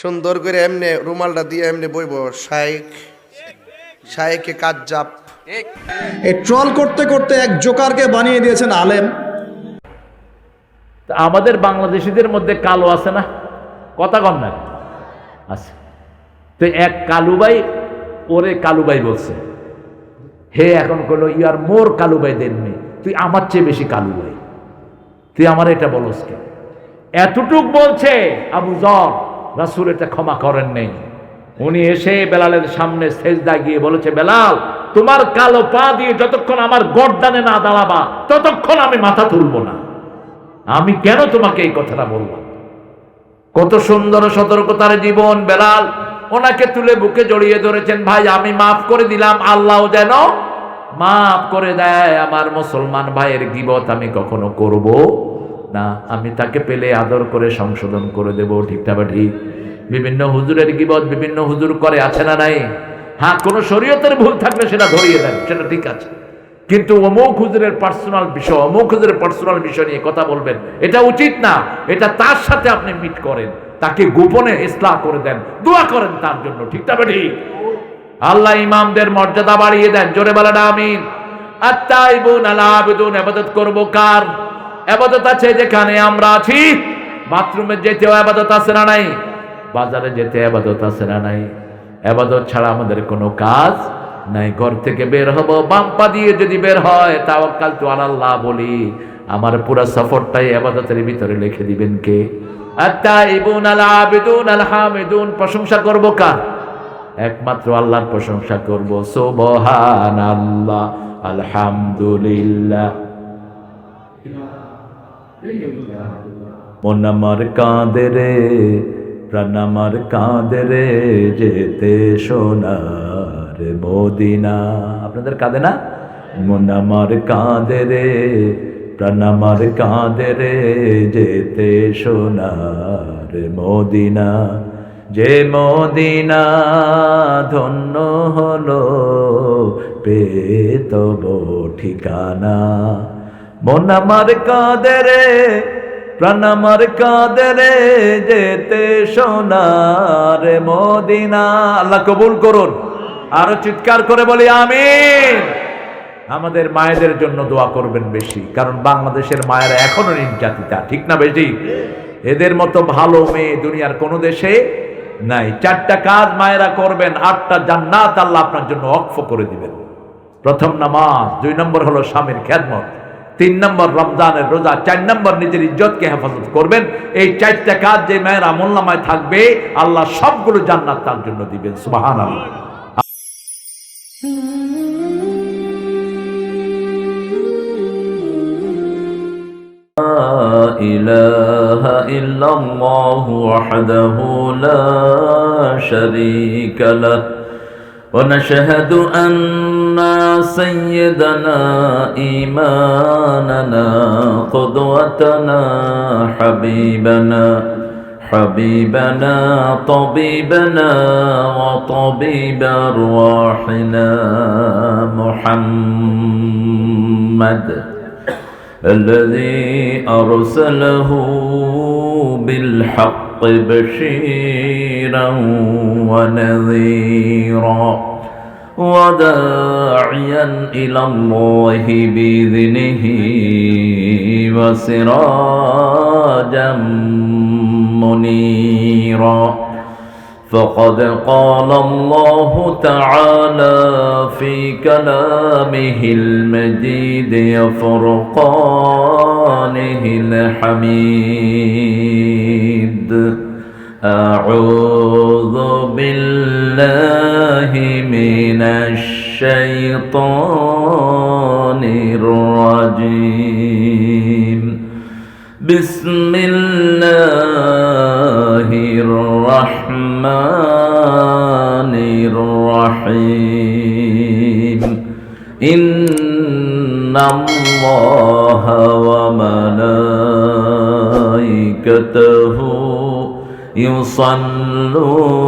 সুন্দর করে এমনি রুমালটা দিয়ে এমনি বইব শায়েকে কাজ্জাব। এই ট্রল করতে করতে এক জোকারকে বানিয়ে দিয়েছেন আলেম। আমাদের বাংলাদেশিদের মধ্যে কালো আছে না, কথা কন না আছে। তো এক কালুবাই ওরে কালুবাই বলছে, হে এখন কইল you R more কালুবাই than me, তুই আমার চেয়ে বেশি কালুবাই, তুই আমার এটা বলস কেন? এতটুক বলছে আবু যর, রাসূল এটা ক্ষমা করেন নেই। উনি এসে বেলালের সামনে সেজদায় গিয়ে বলেছে, বেলাল তোমার কালো পা দিয়ে যতক্ষণ আমার গর্দানে না দাঁড়াবা ততক্ষণ আমি মাথা তুলব না। আমি কেন তোমাকে এই কথাটা বললাম? কত সুন্দর সতর্কতার জীবন। বেলাল ওনাকে তুলে বুকে জড়িয়ে ধরেছেন, ভাই আমি মাফ করে দিলাম, আল্লাহ যেন মাফ করে দেয়। আমার মুসলমান ভাইয়ের গীবত আমি কখনো করব না, আমি তাকে পেলে আদর করে সংশোধন করে দেব। ঠিকটা বা ঠিক? বিভিন্ন হুজুরের গীবত বিভিন্ন হুজুর করে, আছে না নাই? হ্যাঁ, কোন শরীয়তের ভুল থাকলে সেটা ধরিয়ে দেন, সেটা ঠিক আছে, কিন্তু অমুক হুজুরের পার্সোনাল বিষয়, অমুক হুজুরের পার্সোনাল বিষয় নিয়ে কথা বলবেন, এটা উচিত না। এটা তার সাথে আপনি মিট করেন, তাকে গোপনে ইসলাহ করে দেন, দোয়া করেন তার জন্য। ঠিকটা বা ঠিক? আল্লাহ ইমামদের মর্যাদা বাড়িয়ে দেন, জোরে বলেন আমিন। আত্তাইবুন আল আবিদুন, ইবাদত করব কার? ইবাদত আছে যেখানে আমরা আছি। বাথরুমে যেতেও ইবাদত আছে না নাই? বাজারে যেতে ইবাদত আছে না নাই? ইবাদত ছাড়া আমাদের কোনো কাজ নাই। ঘর থেকে বের হব, বাম পা দিয়ে যদি বের হয় তাওয়াক্কালতু আলাল্লাহ বলি, আমার পুরো সফরটাই ইবাদতের ভিতরে লিখে দিবেন কে? আত্তাইবুন আল আবিদুন আল হামিদুন, প্রশংসা করব কার? একমাত্র আল্লাহর প্রশংসা করব। সুবহানাল্লাহ, আলহামদুলিল্লাহ। মন আমার কাঁদে রে, প্রাণ আমার কাঁদে রে, যেতে সোনার মদিনা। আপনাদের কাঁদে না? মন আমার কাঁদে রে, প্রাণ আমার কাঁদে রে, যেতে সোনার মদিনা। যে মদিনা ধন্য হলো পেয়ে তব ঠিকানা। মন আমার কাঁদে রে, প্রাণ আমার কাঁদে রে, যেতে সোনার মদিনা। আল্লাহ কবুল করুন। আরো চিৎকার করে বলি আমিন। আমাদের মায়েদের জন্য দোয়া করবেন বেশি, কারণ বাংলাদেশের মায়েরা এখনো নির্যাতিতা। ঠিক না বেশি? এদের মতো ভালো মেয়ে দুনিয়ার কোন দেশে নাই। 4টা কাজ মায়েরা করবেন, 8টা জান্নাত আল্লাহ আপনার জন্য ওয়াকফ করে দিবেন। প্রথম নামাজ, 2 নম্বর হলো স্বামীর খেদমত, 3 নম্বর রমজানের রোজা, 4 নম্বর নিজের ইজ্জতকে হেফাজত করবেন। এই 4টা কাজ যে মায়ের আমলনামায় থাকবে, আল্লাহ সবগুলো জান্নাত তার জন্য দিবেন। সুবহানাল্লাহ। لا إله إلا الله وحده لا شريك له، ونشهد أن سيدنا إمامنا قدوتنا حبيبنا طبيبنا وطبيب أرواحنا محمد الذي أرسله بالحق بشيرا ونذيرا وداعيا إلى الله بإذنه وسراجا منيرا. فقد قال الله تعالى في كلامه المجيد وفرقانه الحميد: أعوذ بالله من الشيطان الرجيم. بسم الله الرحمن الرحيم. إن الله وملائكته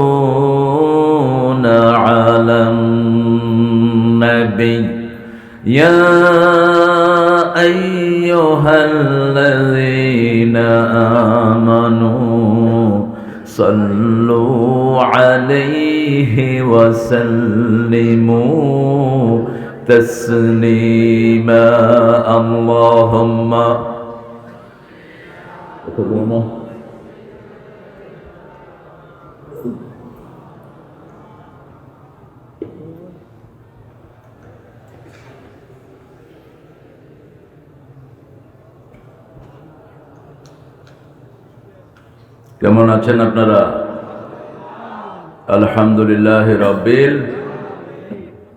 يصلون على النبي يا أيها الذين آمنوا صلوا عليه وسلموا تسليما اللهم কেমন আছেন আপনারা? আলহামদুলিল্লাহ রব্বিল,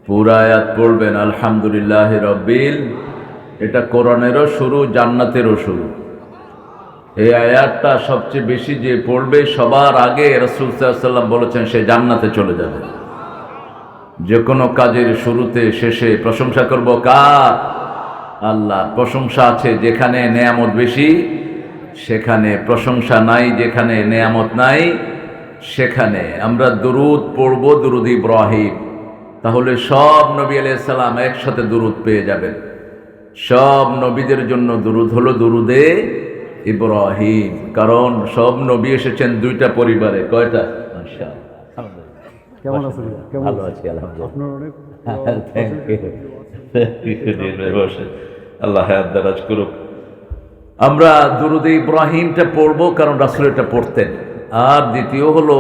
পুরা আয়াত পড়বেন আলহামদুলিল্লাহ রব্বিল। এটা কোরআনেরও শুরু, জান্নাতেরও শুরু। এই আয়াতটা সবচেয়ে বেশি যে পড়বে সবার আগে রাসূল সাল্লাল্লাহু আলাইহি ওয়াসাল্লাম বলেছেন সে জান্নাতে চলে যাবে। যে কোনো কাজের শুরুতে শেষে প্রশংসা করব কার? আল্লাহ। প্রশংসা আছে যেখানে নেয়ামত বেশি সেখানে, প্রশংসা নাই যেখানে নেয়ামত নাই সেখানে। আমরা দুরুদ পড়ব, দুরুদ ইব্রাহিম। তাহলে সব নবী আলাইহিস সালাম একসাথে দুরুদ পেয়ে যাবেন। সব নবীদের জন্য দুরুদ হলো দুরুদে ইব্রাহিম, কারণ সব নবী এসেছেন দুইটা পরিবারে। কয়টা? মাশাআল্লাহ। কেমন আছেন? ভালো আছি আলহামদুলিল্লাহ। আপনার অনেক আল্লাহ হায়াত দারাজ করুক। আমরা দুরুদে ইব্রাহিমটা পড়বো কারণ রাসূল এটা পড়তেন। আর দ্বিতীয় হলো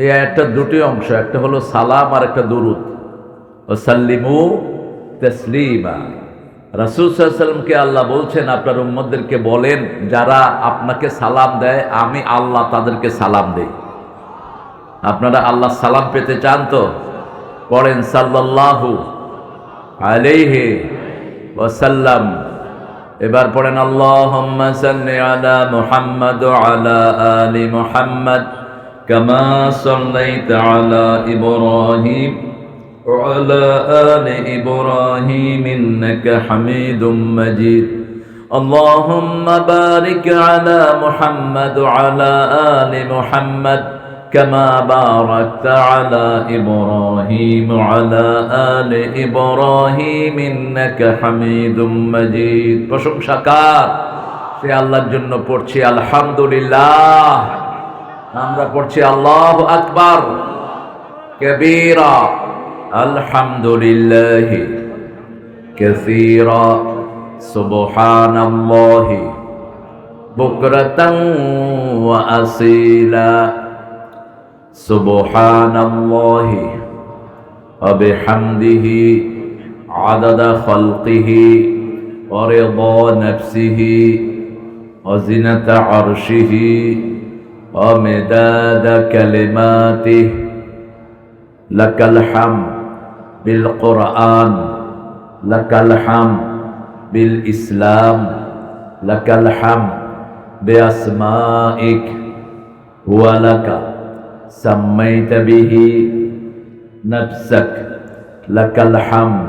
এই একটা দুটি অংশ, একটা হলো সালাম আর একটা দুরুদ। ওয়াসাল্লিমু তাসলিমা। রাসূল সাল্লাল্লাহু আলাইহি ওয়াসাল্লামকে আল্লাহ বলছেন আপনার উম্মতদেরকে বলেন যারা আপনাকে সালাম দেয় আমি আল্লাহ তাদেরকে সালাম দেই। আপনারা আল্লাহ সালাম পেতে চান তো পড়েন সাল্লাল্লাহু আলাইহি ওয়াসাল্লাম। এবার পড়েন আল্লাহুম্মা সাল্লি আলা মুহাম্মাদ ওয়া আলা আলি মুহাম্মাদ কামা সাল্লাইতা আলা ইব্রাহিম ওয়া আলা আলি ইব্রাহিম ইন্নাকা হামিদুম মাজিদ। আল্লাহুম্মা বারিক আলা মুহাম্মাদ ওয়া আলা আলি মুহাম্মাদ كما باركت على إبراهيم وعلى آل إبراهيم إنك حميد مجيد। প্রশংসা কার? সে আল্লাহর জন্য পড়ছি আলহামদুলিল্লাহ। আমরা পড়ছি আল্লাহু আকবার কবীরা আলহামদুলিল্লাহ কাসীরা সুবহানাল্লাহি বুকরাতান ওয়া আসীলা। সুবহানাল্লাহি ওয়া বিহামদিহি আদাদা খালকিহি ওয়া রিদা নাফসিহি ওয়া জিনাতা আরশিহি ওয়া মিদাদা কালিমাতিহি। লাকাল হামদ বিল কুরআন, লাকাল হামদ বিল ইসলাম, লাকাল হামদ বিআসমাইক ওয়া লাকা سميت به نفسك لك الحمد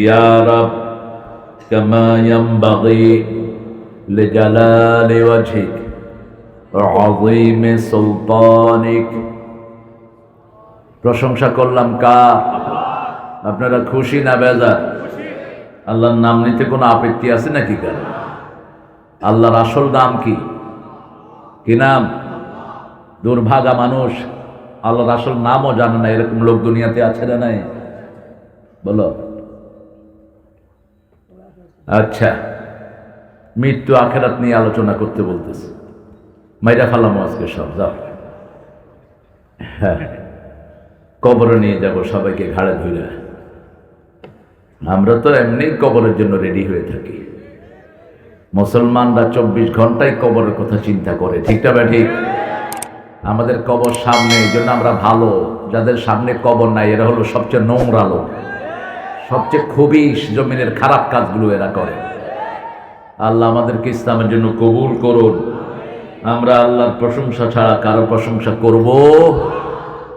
يا رب كما ينبغي لجلال وجهك وعظيم سلطانك। প্রশংসা করলাম কার? আপনারা খুশি না বেজার? আল্লাহর নাম নিতে কোনো আপত্তি আছে নাকি কার? আল্লাহর আসল নাম কি? কি নাম? দুর্ভাগা মানুষ আল্লাহর আসল নামও জানে না, এরকম লোক দুনিয়াতে আছে না নাই? বলো। আচ্ছা, মৃত্যু আখেরাত নিয়ে আলোচনা করতে বলতেছে। মাইরা ফালাম আজকে সব যাও। হ্যাঁ, কবরে নিয়ে যাব সবাইকে ঘাড়ে ধরে। আমরা তো এমনি কবরের জন্য রেডি হয়ে থাকি। মুসলমানরা 24 ঘন্টায় কবরের কথা চিন্তা করে, ঠিকটা বা ঠিক? আমাদের কবর সামনে, এই জন্য আমরা ভালো। যাদের সামনে কবর নাই এরা হলো সবচেয়ে নোংরা লোক, সবচেয়ে খুবই জমিনের খারাপ কাজগুলো এরা করে। আল্লাহ আমাদেরকে ইসলামের জন্য কবুল করুন। আমরা আল্লাহর প্রশংসা ছাড়া কারো প্রশংসা করব?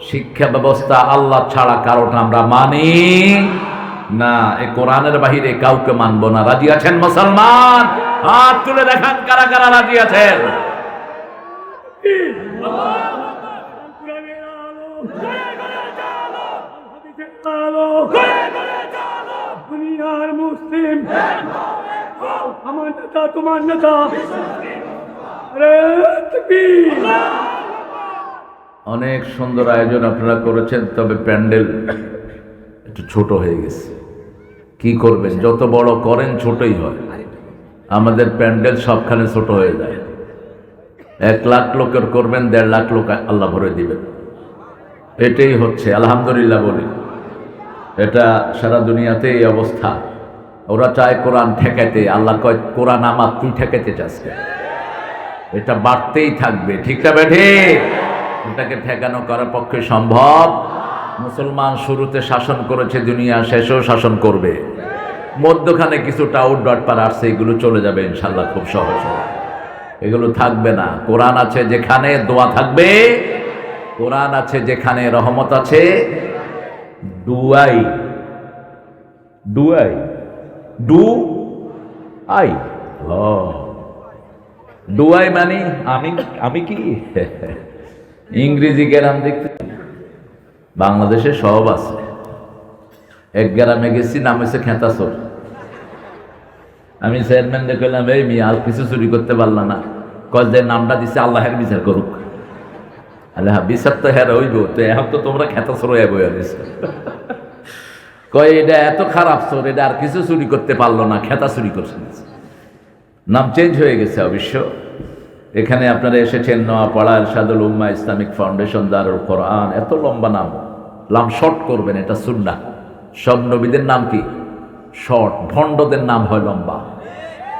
শিক্ষা ব্যবস্থা আল্লাহ ছাড়া কারোটা আমরা মানি না। এই কোরআনের বাহিরে কাউকে মানবো না। রাজি আছেন মুসলমান? হাত তুলে দেখান কারা কারা রাজি আছেন। দুনিয়ার মুসলিম আমার নেতা, তোমার নেতা অনেক সুন্দর আয়োজন আপনারা করেছেন, তবে প্যান্ডেল একটু ছোট হয়ে গেছে। কি করবেন, যত বড় করেন ছোটই হয়। আমাদের প্যান্ডেল সবখানে ছোট হয়ে যায়। 1 লাখ লোকের করবেন, 1.5 লাখ লোক আল্লাহ ভরে দিবেন। এটাই হচ্ছে, আলহামদুলিল্লাহ বলি। এটা সারা দুনিয়াতে এই অবস্থা। ওরা চায় কোরআন ঠেকাইতে, আল্লাহ কয় কোরআন আমার তুই ঠেকাইতে চাস কেন? এটা বাড়তেই থাকবে, ঠিক না বেঠে? এটাকে ঠেকানো করার পক্ষে সম্ভব। মুসলমান শুরুতে শাসন করেছে, দুনিয়া শেষেও শাসন করবে। মধ্যখানে কিছু টাউট ডটপার আসছে, এগুলো চলে যাবে ইনশাল্লাহ খুব সহজ। এগুলো থাকবে না। কোরআন আছে যেখানে দোয়া থাকবে, কোরআন আছে যেখানে রহমত আছে। ডুয়াই ডুয়াই ডু আই ডুয়াই মানে আমি আমি কি ইংরেজি গ্রাম দেখতে বাংলাদেশে সব আছে। এক গ্রামে গেছি, নাম হয়েছে খেতাসর। আমি চেয়ারম্যান দেখলাম, এই মিয়া আর কিছু চুরি করতে পারলাম না। কয়েকদের নামটা দিচ্ছে আল্লাহের বিচার করুক। আল্লাহ বিচার তো হ্যাঁ হইব, তো এখন তো তোমরা খেতাসর হয়ে বইয়া দিচ্ছ। কয় এটা এত খারাপ চোর, এটা আর কিছু চুরি করতে পারলো না, খেতা চুরি করছে। নাম চেঞ্জ হয়ে গেছে অবশ্য। এখানে আপনারা এসেছেন নোয়াপাড়া ইরশাদুল উম্মাহ ইসলামিক ফাউন্ডেশন দারুল কোরআন। এত লম্বা নাম, নাম শর্ট করবেন, এটা সুন্নাহ। সব নবীদের নাম কি শর্ট, ভণ্ডদের নাম হয় লম্বা।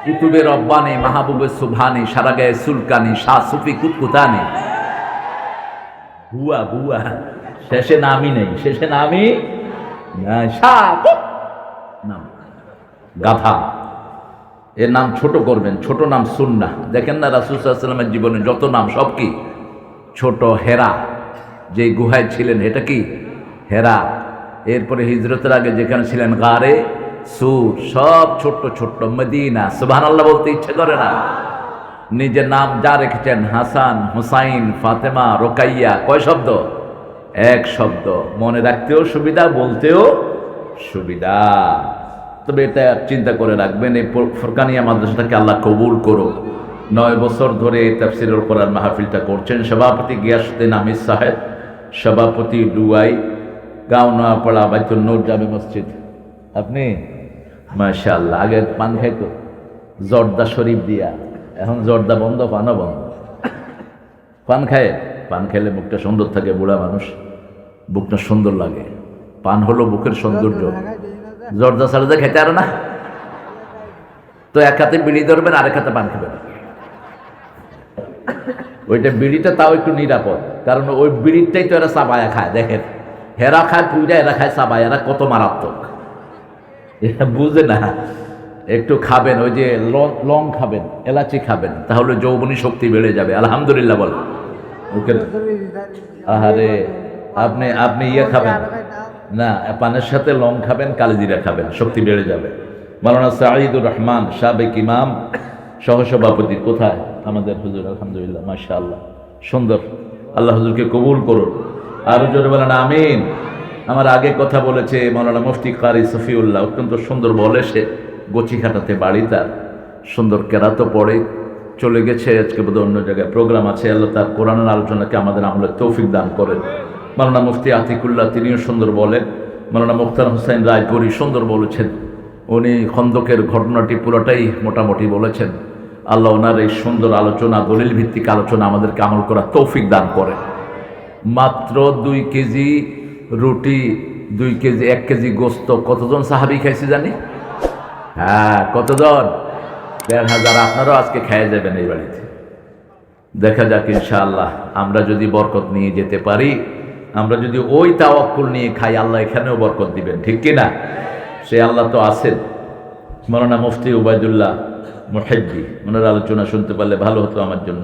কুতুবে রব্বানি, মাহবুবে সুবহানি, সারা গায়ে সুলকানি, শাহ সুফি কুতকুতানি, হুয়া হুয়া, শেষে নামই নেই, শেষে নামই নাম গাধা। এর নাম ছোট করবেন, ছোট নাম সুন্নাহ। দেখেন না রাসূল সাল্লাল্লাহু আলাইহি ওয়াসাল্লামের জীবনে যত নাম সব কি ছোট। হেরা, যে গুহায় ছিলেন, এটা কি হেরা। এরপরে হিজরতের আগে যেখানে ছিলেন গারে সুর, সব ছোট্ট ছোট্ট। মদিনা, সুবহানাল্লাহ বলতে ইচ্ছে করে না? নিজের নাম যা রেখেছেন, হাসান, হুসাইন, ফাতেমা, রোকাইয়া, কয় শব্দ? 1 শব্দ। মনে রাখতেও সুবিধা, বলতেও সুবিধা। তবে এটা চিন্তা করে রাখবেন, এই ফুরকানিয়া মাদ্রাসাটাকে আল্লাহ কবুল করো। 9 বছর ধরে এই তাফসীরুল কোরআন মাহফিলটা করছেন। সভাপতি গিয়াসউদ্দিন আমির সাহেব, সভাপতি ডুয়াই, গাঁও নোয়াপাড়া বাইতুল নূর জামে মসজিদ। আপনি মাশাআল্লাহ, আগে পান খাইতো জর্দা শরীফ দিয়া, এখন জর্দা বন্ধ, পানও বন্ধ। পান খায়, পান খেলে মুখটা সুন্দর থাকে। বুড়া মানুষ, বুকটা সুন্দর লাগে। পান হলো বুকের সৌন্দর্য। জর্দা ছাড়া যে খেতে আর না, তো এক হাতে বিড়ি ধরবেন, আরেক হাতে পান খাবেন। ওইটা বিড়িটা তাও একটু নিরাপদ, কারণ ওই বিড়িটাই তো এরা চাবায়া খায়। দেখেন, হেরা খায় পুইরা, এরা খায় চাবায়া। এরা কত মারাত্মক, এরা বুঝে না। একটু খাবেন, ওই যে লং খাবেন, এলাচি খাবেন, তাহলে যৌবনী শক্তি বেড়ে যাবে। আলহামদুলিল্লাহ বল। আহারে, আপনি ইয়ে খাবেন না, পানের সাথে লং খাবেন, কালিজিরা খাবেন, শক্তি বেড়ে যাবে। মাওলানা সাঈদুর রহমান সাবেক ইমাম, সহসভাপতি। কোথায় আমাদের হুজুর? আলহামদুলিল্লাহ, মাশাআল্লাহ, সুন্দর। আল্লাহ হুজুরকে কবুল করুন। আরো জোরে বলেন আমিন। আমার আগে কথা বলেছে মাওলানা মুফতি কারি সফিউল্লাহ, অত্যন্ত সুন্দর বলে। সে গচিঘাটাতে বাড়ি, তার সুন্দর কেরাতও পড়ে। চলে গেছে, আজকে বোধহয় অন্য জায়গায় প্রোগ্রাম আছে। আল্লাহ তার কোরআনের আলোচনাকে আমাদের আমলের তৌফিক দান করেন। মাওলানা মুফতি আতিকুল্লাহ, তিনিও সুন্দর বলেন। মাওলানা মুখতার হোসেন রায়পুরি সুন্দর বলেছেন। উনি খন্দকের ঘটনাটি পুরোটাই মোটামুটি বলেছেন। আল্লাহ ওনার এই সুন্দর আলোচনা, দলিল ভিত্তিক আলোচনা আমাদেরকে আমল করার তৌফিক দান করেন। মাত্র 2 কেজি রুটি, 2 কেজি, 1 কেজি গোস্ত, কতজন সাহাবী খাইছে জানি? হ্যাঁ, কতজন? 1500। আপনারাও আজকে খেয়ে যাবেন এই বাড়িতে। দেখা যাক ইনশাআল্লাহ, আমরা যদি বরকত নিয়ে যেতে পারি, আমরা যদি ওই তাওয়াক্কুল নিয়ে খাই, আল্লাহ এখানেও বরকত দিবেন, ঠিক কিনা? সে আল্লাহ তো আছেন। মাওলানা মুফতি উবাইদুল্লাহ মুহিব্বি, ওনার আলোচনা শুনতে পারলে ভালো হতো আমার জন্য।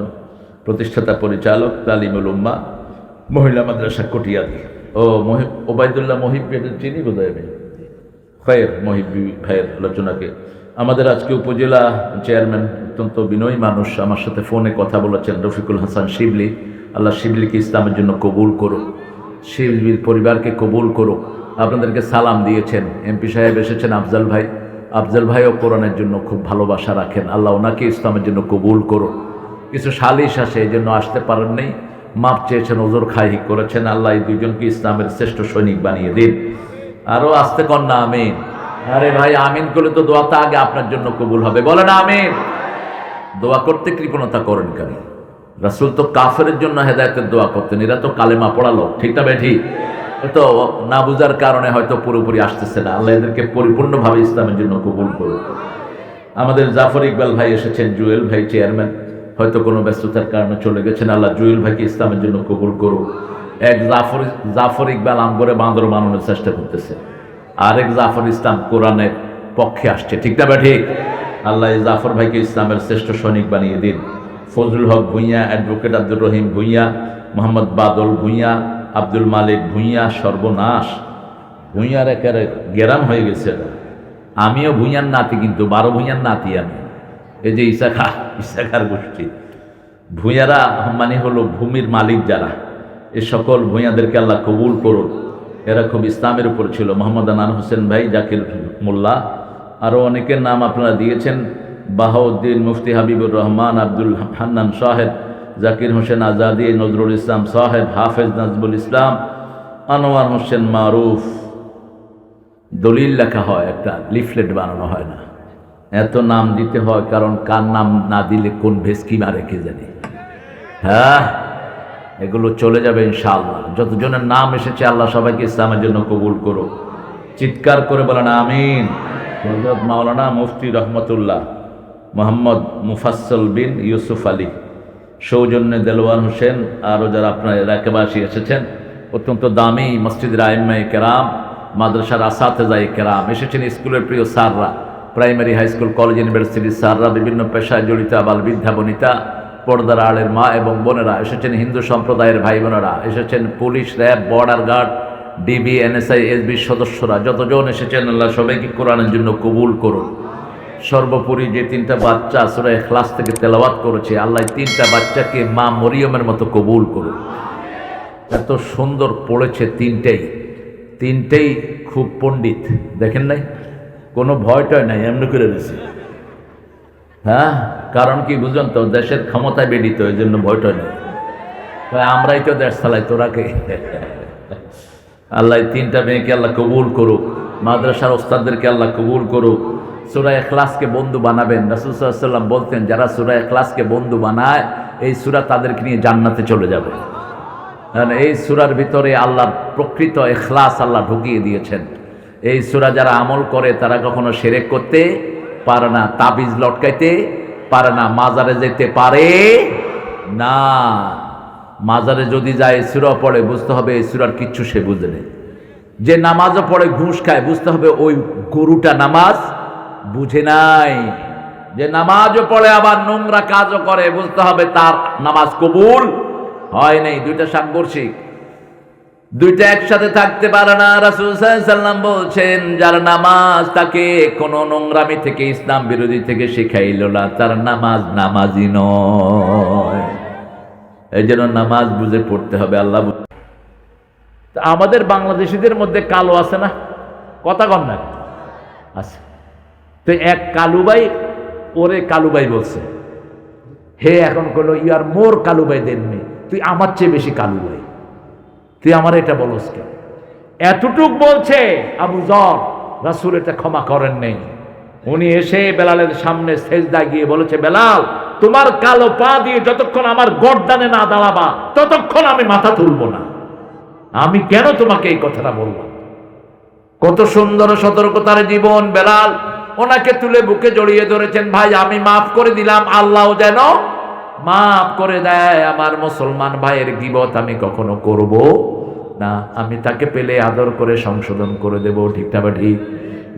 প্রতিষ্ঠাতা পরিচালক, তালিমুল উম্মাহ মহিলা মাদ্রাসা কটিয়াদি। ও ওবাইদুল্লাহ মুহিব্বি, চিনি বোধহয় আমি। খয়ের মুহিব্বি ভাইয়ের আলোচনাকে আমাদের আজকে উপজেলা চেয়ারম্যান, অত্যন্ত বিনয়ী মানুষ, আমার সাথে ফোনে কথা বলেছেন, রফিকুল হাসান শিবলি। আল্লাহ শিবলিকে ইসলামের জন্য কবুল করো, শিবলির পরিবারকে কবুল করো। আপনাদেরকে সালাম দিয়েছেন। এমপি সাহেব এসেছেন আফজাল ভাই, আফজাল ভাইও কোরআনের জন্য খুব ভালোবাসা রাখেন। আল্লাহ ওনাকে ইসলামের জন্য কবুল করো। কিছু সালিশ আসে, এই জন্য আসতে পারেন নাই। মাপ চেয়েছেন, ওজোর খাই করেছেন। আল্লাহ এই দুইজনকে ইসলামের শ্রেষ্ঠ সৈনিক বানিয়ে দিন। আরো আসতে কর না আমিন। আরে ভাই, আমিন করলে তো দোয়াটা আগে আপনার জন্য কবুল হবে, বলেন আমিন। দোয়া করতে কৃপণতা করেন কেন? রাসূল তো কাফেরের জন্য হেদায়েতের দোয়া করতেন, এরা তো কালেমা পড়ালো, ঠিক না বেঠি? তো না বুঝার কারণে হয়তো পুরোপুরি আসতেছে না। আল্লাহ এদেরকে পরিপূর্ণভাবে ইসলামের জন্য কবুল করুন। আমাদের জাফর ইকবাল ভাই এসেছেন, জুয়েল ভাই চেয়ারম্যান, হয়তো কোনো ব্যস্ততার কারণে চলে গেছেন। আল্লাহ জুয়েল ভাইকে ইসলামের জন্য কবুল করুন। এক জাফর ইকবাল আমগরে বান্দর বানানোর চেষ্টা করতেছে, আরেক জাফর ইসলাম কোরআনের পক্ষে আসছে, ঠিক না ঠিক? আল্লাহ এই জাফর ভাইকে ইসলামের শ্রেষ্ঠ সৈনিক বানিয়ে দিন। ফজলুল হক ভূঁইয়া, অ্যাডভোকেট আব্দুর রহিম ভূঁইয়া, মোহাম্মদ বাদল ভূঁইয়া, আব্দুল মালিক ভূঁইয়া, সর্বনাশ, ভূঁইয়ার একেবারে গেরাম হয়ে গেছে। আমিও ভূঁইয়ার নাতি, কিন্তু 12 ভূঁইয়ার নাতি আমি। এই যে ইসাখার গোষ্ঠী ভূঁইয়ারা মানে হলো ভূমির মালিক যারা, এ সকল ভূঁইয়াদেরকে আল্লাহ কবুল করুন। এরা খুব ইসলামের উপর ছিল। মোহাম্মদ আনান হোসেন ভাই, জাকির মোল্লা, আরও অনেকের নাম আপনারা দিয়েছেন। বাহাউদ্দিন, মুফতি হাবিবুর রহমান, আব্দুল হান্নান সাহেব, জাকির হোসেন আজাদি, নজরুল ইসলাম সাহেব, হাফেজ নাজবুল ইসলাম, আনোয়ার হোসেন মারুফ। দলিল লেখা হয়, একটা লিফলেট বানানো হয় না। এত নাম দিতে হয় কারণ কার নাম না দিলে কোন ভেস্কি মারে কে জানি। হ্যাঁ, এগুলো চলে যাবে ইনশাআল্লাহ। যতজনের নাম এসেছে আল্লাহ সবাইকে ইসলামের জন্য কবুল করো। চিৎকার করে বলেন আমিন। হযরত মাওলানা মুফতি রহমতুল্লাহ মোহাম্মদ মুফাসসল বিন ইউসুফ আলী, সৌজন্যে দেলওয়ার হোসেন, আরও যারা আপনার এলাকাবাসী এসেছেন, অত্যন্ত দামি মসজিদের আইম্মায়ে কেরাম, মাদ্রাসার আসাতেজায়ে কেরাম এসেছেন, স্কুলের প্রিয় স্যাররা, প্রাইমারি, হাই স্কুল, কলেজ, ইউনিভার্সিটির স্যাররা, বিভিন্ন পেশায় জড়িত আবাল বৃদ্ধা বনিতা, পর্দার আড়ের মা এবং বোনেরা এসেছেন, হিন্দু সম্প্রদায়ের ভাই বোনেরা এসেছেন, police, RAB, border guard, DB, NSI, এসবির সদস্যরা যতজন এসেছেন, আল্লাহ সবাইকে কোরআনের জন্য কবুল করুন। সর্বোপরি যে 3টা বাচ্চা সূরা ইখলাস থেকে তেলাওয়াত করেছে, আল্লাহ 3টা বাচ্চাকে মা মরিয়মের মতো কবুল করুন। এত সুন্দর পড়েছে, তিনটেই খুব পণ্ডিত, দেখেন নাই? কোনো ভয়টয় নাই, এমনি করে দিয়েছে। হ্যাঁ, কারণ কি বুঝুন তো, দেশের ক্ষমতায় বেডিত, এই জন্য ভয়টয় নেই। আমরাই তো দেশ চালাই, তোরাকে। আল্লাহ 3টা মেয়েকে আল্লাহ কবুল করুক, মাদ্রাসার ওস্তাদদেরকে আল্লাহ কবুল করুক। সূরা ইখলাসকে বন্ধু বানাবেন। রাসূল সাল্লাল্লাহু আলাইহি ওয়াসাল্লাম বলতেন, যারা সূরা ইখলাসকে বন্ধু বানায়, এই সূরা তাদেরকে নিয়ে জান্নাতে চলে যাবে। কারণ এই সূরার ভিতরে আল্লাহর প্রকৃত ইখলাস আল্লাহ ঢুকিয়ে দিয়েছেন। এই সূরা যারা আমল করে তারা কখনো শিরক করতে পারে না, তাবিজ লটকাইতে পারে না, মাজারে যেতে পারে না। মাজারে যদি যায় এই সূরা পড়ে, বুঝতে হবে এই সূরার কিচ্ছু সে বুঝে নেই। যে নামাজও পড়ে ঘুষ খায়, বুঝতে হবে ওই গরুটা নামাজ বুঝে নাই। যে নামাজও পড়ে আবার নোংরা কাজও করে, বুঝতে হবে তার নামাজ কবুল হয় নাই। দুইটা সাংঘর্ষিক, দুইটা একসাথে থাকতে পারে না। রাসূল সাল্লাল্লাহু আলাইহি ওয়াসাল্লাম বলছেন, যার নামাজ তাকে কোন নোংরামি থেকে, ইসলাম বিরোধী থেকে শিখাইল না, তার নামাজ নামাজি নয়। এই জন্য নামাজ বুঝে পড়তে হবে। আল্লাহ আমাদের বাংলাদেশিদের মধ্যে কালো আছে না, কথা কম না আছে। তো এক কালুবাই ওরে কালুবাই বলছে, হে এখন কইল you R more কালুবাই than me, তুই আমার চেয়ে বেশি কালুবাই, তুই আমার এটা বলস কেন? এতটুক বলছে আবু যর, রাসূল এটা ক্ষমা করেন নেই। উনি এসে বেলালের সামনে সেজদা গিয়ে বলেছে, বেলাল তোমার কালো পা দিয়ে যতক্ষণ আমার গর্দানে না দাঁড়াবা ততক্ষণ আমি মাথা তুলব না। আমি কেন তোমাকে এই কথাটা বললাম? কত সুন্দর সতর্কতার জীবন। বেলাল ওনাকে তুলে বুকে জড়িয়ে ধরেছেন, ভাই আমি মাফ করে দিলাম, আল্লাহ যেন মাফ করে দেয়। আমার মুসলমান ভাইয়ের গীবত আমি কখনো করব না, আমি তাকে পেলে আদর করে সংশোধন করে দেব, ঠিক না ঠিক?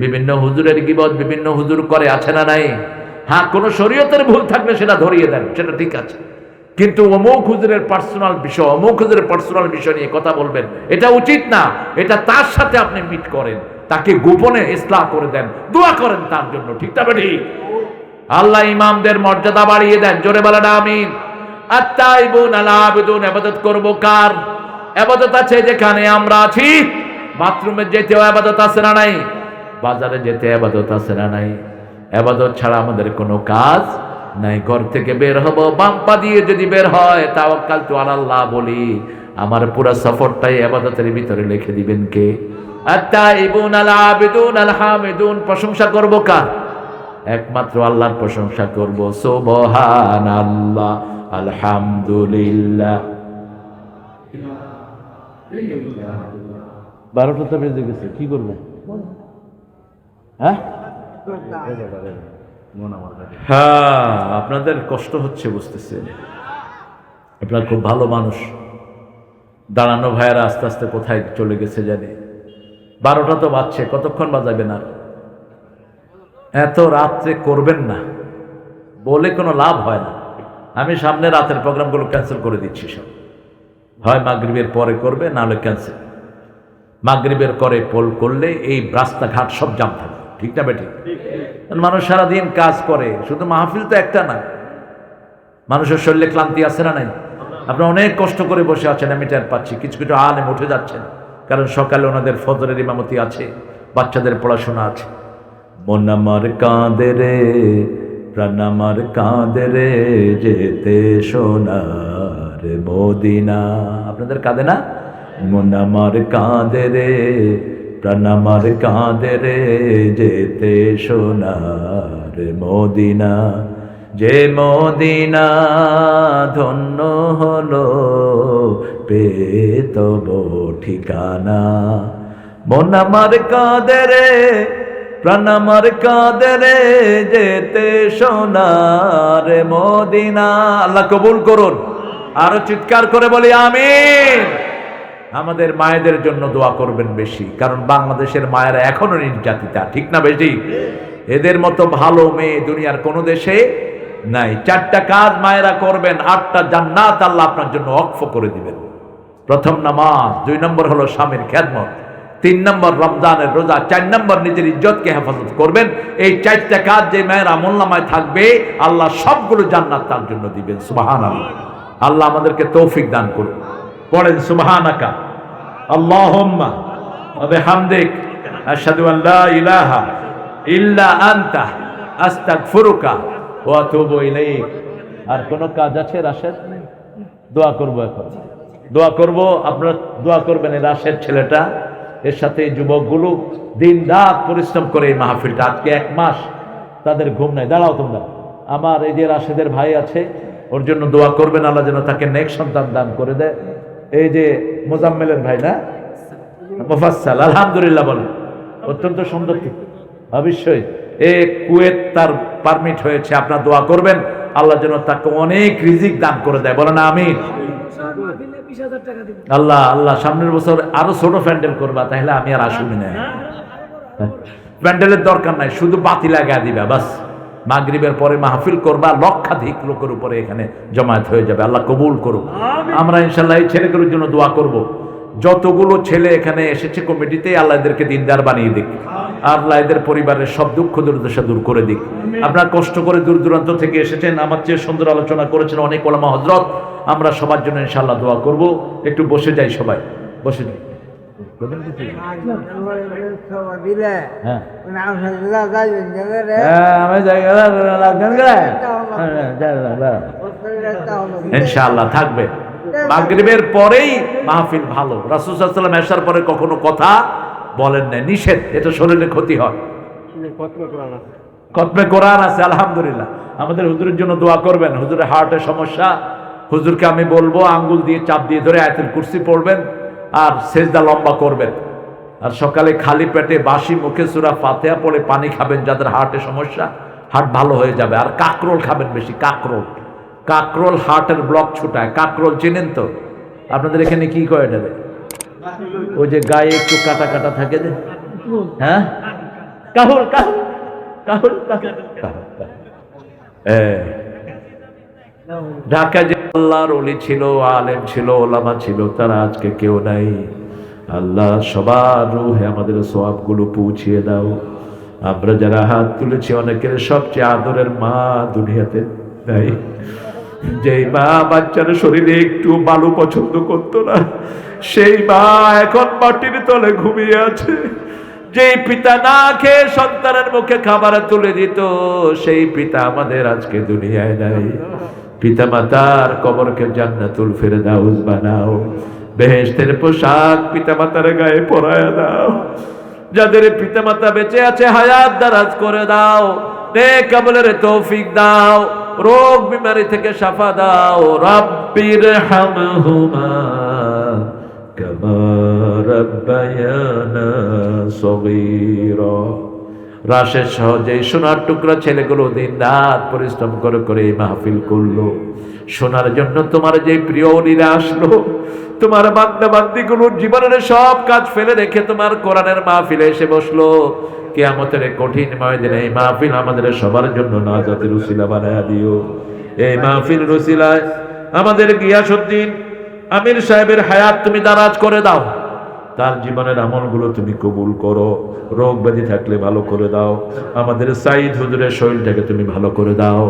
বিভিন্ন হুজুরের গীবত বিভিন্ন হুজুর করে, আছে না নাই? হ্যাঁ, কোনো শরীয়তের ভুল থাকলে সেটা ধরিয়ে দেন, সেটা ঠিক আছে, কিন্তু অমুক হুজুরের পার্সোনাল বিষয়, অমুক হুজুরের পার্সোনাল বিষয় নিয়ে কথা বলবেন, এটা উচিত না। এটা তার সাথে আপনি মিট করেন, তাকে গোপনে ইসলাহ করে দেন, দোয়া করেন তার জন্য, ঠিক না ঠিক? আল্লাহ ইমামদের মর্যাদা বাড়িয়ে দেন, জোরে বলেন আমিন। আত-তাইবুন আল-আবিদুন, ইবাদত করব কার? ইবাদত আছে যেখানে আমরা আছি। বাথরুমে যেতেও ইবাদত আছে না নাই? বাজারে যেতে ইবাদত আছে না নাই? ইবাদত ছাড়া আমাদের কোনো কাজ নাই ঘর থেকে বের হব বাম পা দিয়ে যদি বের হয় তাওয়াক্কালতু আলাল্লাহ বলি, আমার পুরো সফরটাই ইবাদতের ভিতরে লিখে দিবেন কে? আত-তাইবুন আল আবিদুন আল হামিদুন। প্রশংসা করব কার? একমাত্র আল্লাহর প্রশংসা করব। সুবহানাল্লাহ, আলহামদুলিল্লাহ। 12টা বেজে গেছে, কি করবেন? হ্যাঁ, আপনাদের কষ্ট হচ্ছে বুঝতেছেন। আপনারা খুব ভালো মানুষ। দাঁড়ানো ভাইয়েরা আস্তে আস্তে কোথায় চলে গেছে জানি। 12টা তো বাজছে, কতক্ষণ বাজাবেন আর? এত রাত্রে করবেন না, বলে কোনো লাভ হয় না। আমি সামনে রাতের প্রোগ্রামগুলো ক্যান্সেল করে দিচ্ছি সব। হয় মাগরিবের পরে করবে, নাহলে ক্যান্সেল। মাগরিবের করে পোল করলে এই রাস্তাঘাট সব জাম থাকবে, ঠিক না বেঠিক? মানুষ সারাদিন কাজ করে, শুধু মাহফিল তো একটা না। মানুষের শরীরে ক্লান্তি আছে না নাই? আপনারা অনেক কষ্ট করে বসে আছেন, আমি টের পাচ্ছি। কিছু কিছু আলেম উঠে যাচ্ছেন, কারণ সকালে ওনাদের ফজরের ইমামতি আছে, বাচ্চাদের পড়াশোনা আছে। মন আমার কাঁদে রে, প্রাণ আমার কাঁদে রে, যেতে সোনার মদিনা। আপনাদের কাঁদে না? মন আমার কাঁদে রে, প্রাণ আমার কাঁদে রে, যেতে সোনার মদিনা। যে মদিনা ধন্য হলো পেয়ে তব ঠিকানা। মন আমার কাঁদে রে, প্রাণ আমার কাঁদে রে, যেতে সোনার মদিনা। আল্লাহ কবুল করুন। আরো চিৎকার করে বলি আমিন। আমাদের মায়েদের জন্য দোয়া করবেন বেশি, কারণ বাংলাদেশের মায়েরা এখনো নির্যাতিতা, ঠিক না বেশি? এদের মতো ভালো মেয়ে দুনিয়ার কোন দেশে নাই। 4টা কাজ মায়েরা করবেন, 8টা জান্নাত আল্লাহ আপনার জন্য ওয়াকফ করে দিবেন। প্রথম নামাজ, 2 নম্বর হলো স্বামীর খেদমত, 3 নম্বর রমজানের রোজা, 4 নম্বর নিজের ইজ্জতকে হেফাজত করবেন। এই 4টা কাজ যে মায়ের আমলনামায় থাকবে, আল্লাহ সবগুলো জান্নাত তার জন্য দিবেন। সুবহানাল্লাহ। আল্লাহ আমাদেরকে তৌফিক দান করুন। পড়েন সুবহানাকা আল্লাহুম্মা ওয়া বিহামদিক আশহাদু আন লা ইলাহা ইল্লা আনতা আস্তাগফিরুকা ওয়া আতুবু ইলাইক। আর কোন কাজ আছে রাশেদ? দোয়া করব এখন, দোয়া করব। আপনারা দোয়া করবেন এই রাশেদ ছেলেটা, এর সাথে এই যুবকগুলো দিন রাত পরিশ্রম করে এই মাহফিলটা। আজকে 1 মাস তাদের ঘুম নাই। দাঁড়াও তোমরা। আমার এই যে রাশেদের ভাই আছে, ওর জন্য দোয়া করবেন, আল্লাহ যেন তাকে নেক সন্তান দান করে দেয়। এই যে মোজাম্মেলের ভাই না, মুফাসসাল, আলহামদুলিল্লাহ বলেন, অত্যন্ত সুন্দর। অবশ্যই এ কুয়েত তার পারমিট হয়েছে, আপনারা দোয়া করবেন আল্লাহ যেন তাকে অনেক রিজিক দান করে দেয়। বলেন আমিন। আল্লাহ আল্লাহ সামনের বছর আরো ছোট প্যান্ডেল করবা, তাহলে আমি আর আসুমি না। প্যান্ডেলের দরকার নাই, শুধু বাতি লাগা দিবা বাস। মাগরিবের পরে মাহফিল করবা, লক্ষাধিক লোকের উপরে এখানে জমায়েত হয়ে যাবে। আল্লাহ কবুল করুক। আমরা ইনশাআল্লাহ এই ছেলেগুলোর জন্য দোয়া করব। যতগুলো ছেলে এখানে এসেছে কমিটিতে, আল্লাহ এদেরকে দিনদার বানিয়ে দিক। আল্লাহ এদের পরিবারের সব দুঃখ দুর্দশা দূর করে দিক। আপনারা কষ্ট করে দূর দূরান্ত থেকে এসেছেন, আমার চেয়ে সুন্দর আলোচনা করেছেন অনেক ওলামা হযরত। আমরা সবার জন্য ইনশাআল্লাহ দোয়া করব। একটু বসে যাই, সবাই বসে যাই। ইনশাআল্লাহ থাকবে। মাগরিবের পরেই মাহফিল ভালো। রাসূল সাল্লাল্লাহু আলাইহি ওয়াসাল্লাম এশার পরে কখনো কথা বলেন না, নিষেধ, এটা শরীরে ক্ষতি হয়। খতমে কোরআন আছে, আলহামদুলিল্লাহ। আমাদের হুজুরের জন্য দোয়া করবেন। হুজুরের হার্টের সমস্যা, হুজুরকে আমি বলবো আঙ্গুল দিয়ে চাপ দিয়ে ধরে আয়াতুল কুরসি পড়বেন আর সেজদা লম্বা করবেন। আর সকালে খালি পেটে বাসি মুখে সূরা ফাতিহা পড়ে পানি খাবেন। যাদের হার্টের সমস্যা, হার্ট ভালো হয়ে যাবে। আর কাকরোল খাবেন বেশি, কাকরোল। কাকরোল হার্টের ব্লক ছুটায়। কাকরোল চেনেন তো? আপনাদের এখানে কি করে দেবে? ওই যে গায়ে একটু কাটা কাটা থাকে যে, হ্যাঁ, কাহুল কাহুল কাহুল কাহুল। ঢাকায় যে আল্লাহর ওলি ছিল, আলেম ছিল, ওলামা ছিল, তারা আজকে কেউ নাই। আল্লাহ সবার রূহে আমাদের সওয়াবগুলো পৌঁছিয়ে দাও। আমরা যারা হাত তুলেছি, অনেকের সবচেয়ে আদরের মা দুনিয়াতে নাই। যেই মা বাচ্চার শরীরে একটু বালু পছন্দ করতো না, সেই মা এখন মাটির তলে ঘুমিয়ে আছে। যে পিতা না খেয়ে সন্তানের মুখে খাবার তুলে দিত, সেই পিতা আমাদের আজকে দুনিয়ায় নাই। পিতা মাতার কবরকে জান্নাতুল ফেরদাউস বানাও, বেহেশতের পোশাক পিতা মাতার গায়ে পরায়া দাও। যাদের পিতা মাতা বেঁচে আছে হায়াত দারাজ করে দাও, নেক আমলের তৌফিক দাও, রোগ বিমারি থেকে শাফা দাও। রাব্বির হামহুমা কামা রাব্বায়ানা সগীরা। রাশেদ সহ যে সোনার টুকরা ছেলেগুলো দিন রাত পরিশ্রম করে করে এই মাহফিল করলো, শোনার জন্য তোমার যে প্রিয় ওলিরা আসলো, তোমার বান্দা বান্দিগুলোর জীবনের সব কাজ ফেলে রেখে তোমার কোরআনের মাহফিলে এসে বসলো। কিয়ামতের কঠিন ময়দানে এই মাহফিল আমাদের সবার জন্য নাজাতের উসিলা বানায়া দিও। এই মাহফিল উসিলায় আমাদের গিয়াসউদ্দিন আমির সাহেবের হায়াত তুমি দারাজ করে দাও, তার জীবনের আমলগুলো তুমি কবুল করো, রোগ ব্যাধি থাকলে ভালো করে দাও। আমাদের সাইদ হুজুরের শরীরটাকে তুমি ভালো করে দাও,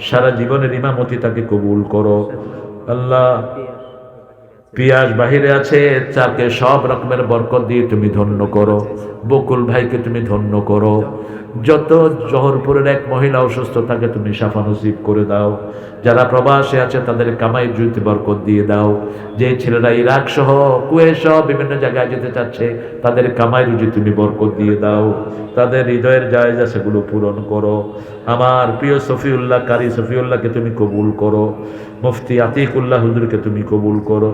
সারা জীবনের ইমামতি তাকে কবুল করো। আল্লাহ, পিয়াস বাহিরে আছে, তাকে সব রকমের বরকত দিয়ে তুমি ধন্য করো। বকুল ভাইকে তুমি ধন্য করো। যত জহরপুরের এক মহিলা অসুস্থ, তাকে তুমি শাফা নসিব করে দাও। যারা প্রবাসে আছে তাদের কামাই জুতি বরকত দিয়ে দাও। যে ছেলেরা ইরাক সহ কুয়েত সহ বিভিন্ন জায়গায় যেতে চাচ্ছে, তাদের কামাই রুজি তুমি বরকত দিয়ে দাও। তাদের হৃদয়ের জায়গা সেগুলো পূরণ করো। আমার প্রিয় সফিউল্লাহ কারি সফিউল্লাহকে তুমি কবুল করো। মুফতি আতিকুল্লাহ হুজুরকে তুমি কবুল করো।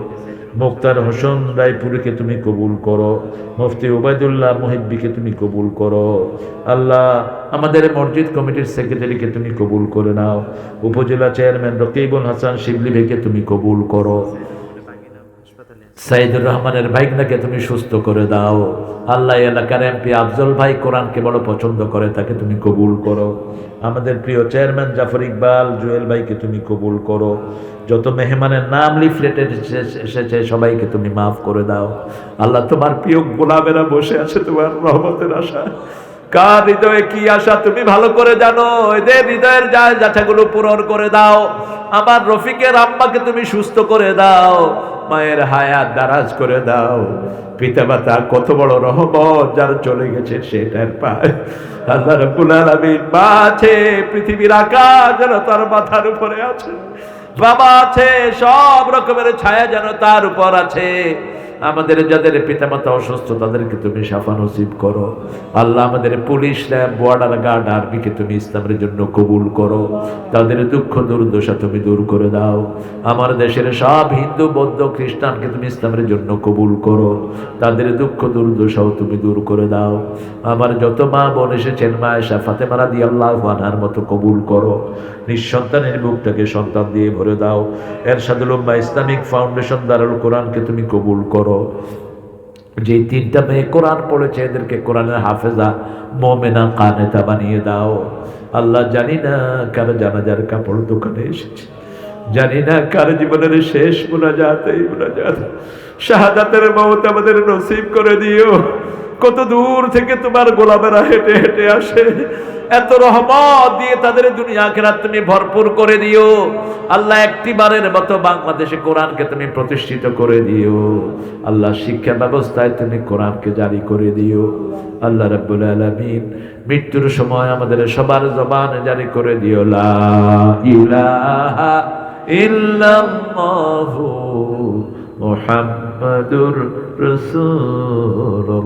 মুক্তার হোসেন রায়পুরীকে তুমি কবুল করো। মুফতি ওবায়দুল্লাহ মুহিব্বিকে তুমি কবুল করো। আল্লাহ, আমাদের মসজিদ কমিটির সেক্রেটারিকে তুমি কবুল করে নাও। উপজেলা চেয়ারম্যান রকিবুল হাসান শিবলি ভাইকে তুমি কবুল করো। সাইদুর রহমানের ভাইগনাকে তুমি সুস্থ করে দাও। আল্লাহ, এলাকার এমপি আফজল ভাই কোরআনকে বড় পছন্দ করে, তাকে তুমি কবুল করো। আমাদের প্রিয় চেয়ারম্যান জাফর ইকবাল জুয়েল ভাইকে তুমি কবুল করো। যত মেহমানের নাম লিফলেটে এসেছে সবাইকে তুমি মাফ করে দাও। আল্লাহ, তোমার প্রিয় গোলামেরা বসে আছে তোমার রহমতের আশা। কার হৃদয়ে কি আশা তুমি ভালো করে জানো। এদের হৃদয়ের যাচাগুলো পূরণ করে দাও। আমার রফিকের আম্মাকে তুমি সুস্থ করে দাও, মায়ের হায়াত দারাজ করে দাও। পিতা মাতা কত বড় রহমত, যার চলে গেছে সেটার পায়। আল্লাহ রাব্বুল আলামিন, মা আছে, পৃথিবীর আকাশ যেন তার মাথার উপরে আছে, বাবা আছে, সব রকমের ছায়া যেন তার উপর আছে। আমাদের যাদের পিতামাতা অসুস্থ তাদেরকে তুমি শাফা নসিব করো। আল্লাহ, আমাদের পুলিশ র্যাব বর্ডার গার্ড আর্মিকে তুমি ইসলামের জন্য কবুল করো। তাদের দুঃখ দুর্দশা তুমি দূর করে দাও। আমার দেশের সব হিন্দু বৌদ্ধ খ্রিস্টানকে তুমি ইসলামের জন্য কবুল করো। তাদের দুঃখ দুর্দশাও তুমি দূর করে দাও। আমার যত মা বোন এসেছেন, মা আয়েশা ফাতেমা রাদিয়াল্লাহু আনহার মতো কবুল করো। নিঃসন্তানের বুকটাকে সন্তান দিয়ে ভরে দাও। এরশাদুল উম্মাহ ইসলামিক ফাউন্ডেশন দারুল কোরআনকে তুমি কবুল করো। যে তিনটা মেয়ে কোরআন পড়েছে, এদেরকে কোরআনের হাফেজা মুমিনা কানেতা বানিয়ে দাও। আল্লাহ, জানি না কার জানাজার কাপড় দোকানে এসেছে, জানি না কার জীবনের শেষ মুনাজাত এই মুনাজাত। শাহাদাতের মওত আমাদের নসিব করে দিও। কত দূর থেকে তোমার গোলামেরা হেঁটে হেঁটে আসে, এত রহমত দিয়ে তাদের দুনিয়া আখিরাত তুমি ভরপুর করে দিও। আল্লাহ, একটিবারের মতো বাংলাদেশে কোরআনকে তুমি প্রতিষ্ঠিত করে দিও। আল্লাহ, শিক্ষা ব্যবস্থায় তুমি কোরআনকে জারি করে দিও। আল্লাহ রাব্বুল আলামিন, মৃত্যুর সময় আমাদের সবার জবানে জারি করে দিও লা ইলাহা ইল্লাল্লাহু মুহাম্মাদুর রাসূলুল্লাহ।